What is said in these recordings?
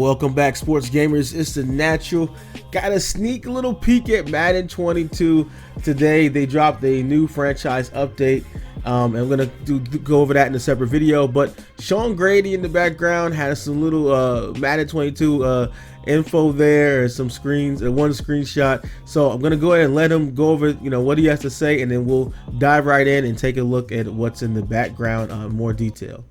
Welcome back, sports gamers. It's the Natural. Got a sneak little peek at Madden 22 today. They dropped a new franchise update. And I'm gonna go over that in a separate video. But Sean Grady in the background has some little Madden 22 info there, and some screens, and one screenshot. So I'm gonna go ahead and let him go over, what he has to say, and then we'll dive right in and take a look at what's in the background in more detail.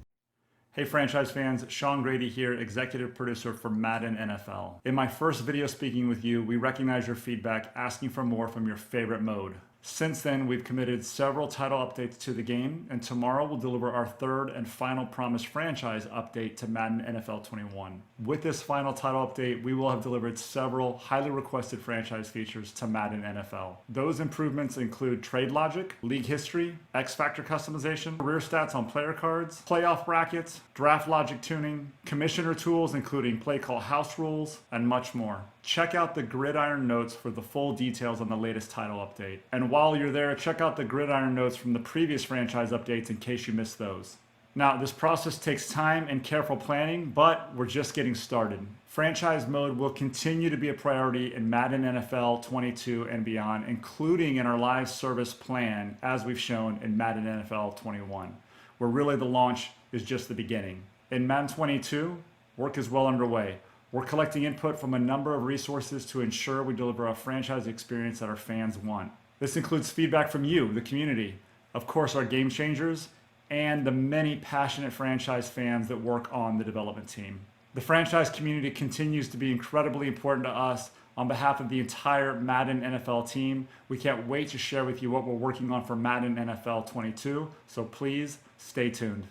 Hey franchise fans, Sean Grady here, executive producer for Madden NFL. In my first video speaking with you, we recognize your feedback asking for more from your favorite mode. Since then, we've committed several title updates to the game, and tomorrow we'll deliver our third and final promised franchise update to Madden NFL 21. With this final title update, we will have delivered several highly requested franchise features to Madden NFL. Those improvements include trade logic, league history, X Factor customization, career stats on player cards, playoff brackets, draft logic tuning, commissioner tools including play call house rules, and much more. Check out the Gridiron notes for the full details on the latest title update. And while you're there, check out the Gridiron notes from the previous franchise updates in case you missed those. Now, this process takes time and careful planning, but we're just getting started. Franchise mode will continue to be a priority in Madden NFL 22 and beyond, including in our live service plan, as we've shown in Madden NFL 21, where really the launch is just the beginning. In Madden 22, work is well underway. We're collecting input from a number of resources to ensure we deliver a franchise experience that our fans want. This includes feedback from you, the community, of course our game changers, and the many passionate franchise fans that work on the development team. The franchise community continues to be incredibly important to us. On behalf of the entire Madden NFL team, we can't wait to share with you what we're working on for Madden NFL 22, so please stay tuned.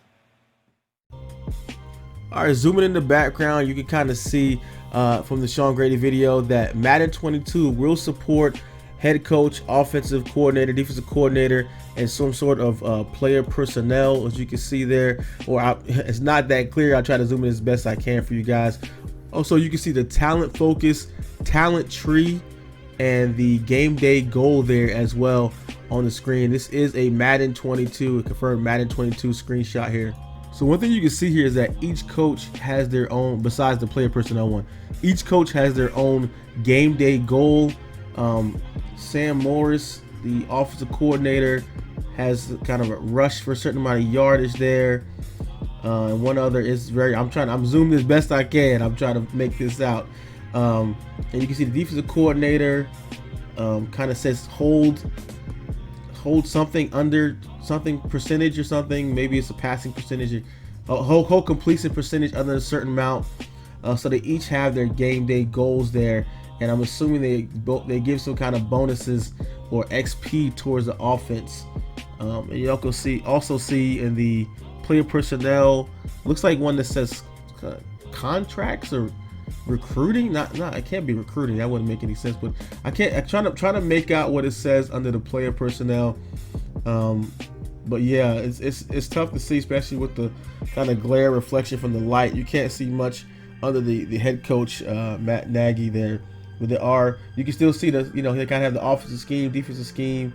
All right, zooming in the background, you can kind of see from the Sean Grady video that Madden 22 will support head coach, offensive coordinator, defensive coordinator, and some sort of player personnel, as you can see there. It's not that clear. I'll try to zoom in as best I can for you guys. Also, you can see the talent focus, talent tree, and the game day goal there as well on the screen. This is a Madden 22, a confirmed Madden 22 screenshot here. So one thing you can see here is that each coach has their own, besides the player personnel one, each coach has their own game day goal. Sam Morris, the offensive coordinator, has kind of a rush for a certain amount of yardage there. And one other is I'm zooming as best I can. I'm trying to make this out. And you can see the defensive coordinator kind of says hold something under something percentage or something. Maybe it's a passing percentage, whole completion percentage under a certain amount. So they each have their game day goals there, and I'm assuming they give some kind of bonuses or XP towards the offense. And you also see in the player personnel, looks like one that says contracts or recruiting. It can't be recruiting. That wouldn't make any sense. But I'm trying to make out what it says under the player personnel. But yeah, it's tough to see, especially with the kind of glare reflection from the light. You can't see much under the head coach Matt Nagy there. But you can still see they kind of have the offensive scheme, defensive scheme,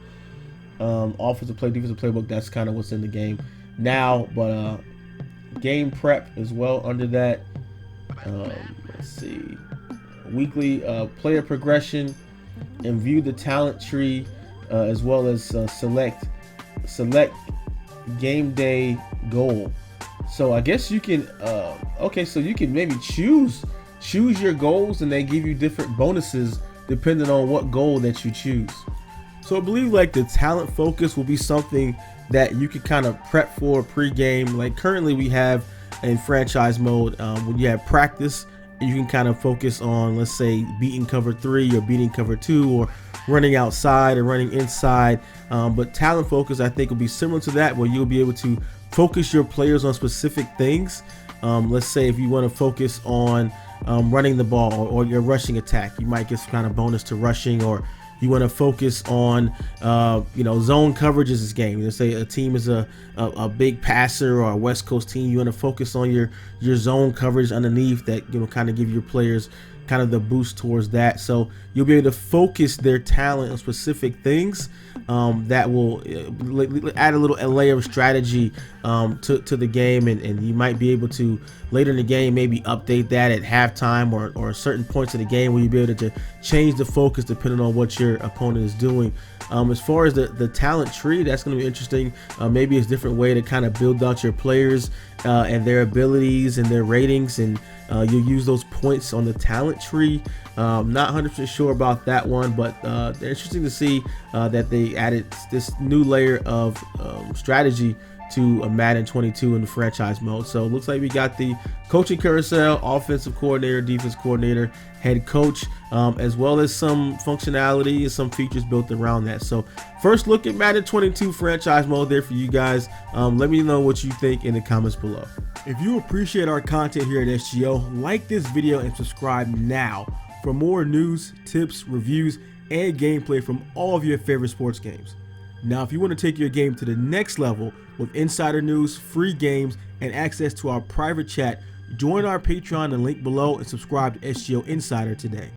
offensive play, defensive playbook. That's kind of what's in the game now. But game prep as well under that. Let's see, weekly player progression, and view the talent tree, as well as select game day goal. So I guess you can so you can maybe choose your goals, and they give you different bonuses depending on what goal that you choose. So I believe like the talent focus will be something that you can kind of prep for pre-game. Like currently we have in franchise mode, when you have practice, you can kind of focus on, let's say, beating cover 3 or beating cover 2 or running outside or running inside. But talent focus, I think, will be similar to that, where you'll be able to focus your players on specific things. Let's say if you want to focus on running the ball or your rushing attack, you might get some kind of bonus to rushing, or You want to focus on zone coverages this game. Let's say a team is a big passer or a West Coast team. You want to focus on your zone coverage underneath that, kind of give your players kind of the boost towards that. So you'll be able to focus their talent on specific things that will add a layer of strategy to the game, and you might be able to later in the game maybe update that at halftime or certain points of the game where you'll be able to change the focus depending on what your opponent is doing. As far as the talent tree, that's going to be interesting. Maybe it's a different way to kind of build out your players and their abilities and their ratings, and you'll use those points on the talent tree. Not 100% sure about that one, but interesting to see that they added this new layer of strategy to Madden 22 in the franchise mode. So it looks like we got the coaching carousel, offensive coordinator, defense coordinator, head coach, as well as some functionality and some features built around that. So first look at Madden 22 franchise mode there for you guys. Let me know what you think in the comments below. If you appreciate our content here at SGO, like this video and subscribe now for more news, tips, reviews, and gameplay from all of your favorite sports games. Now, if you want to take your game to the next level with insider news, free games, and access to our private chat, join our Patreon, the link below, and subscribe to SGO Insider today.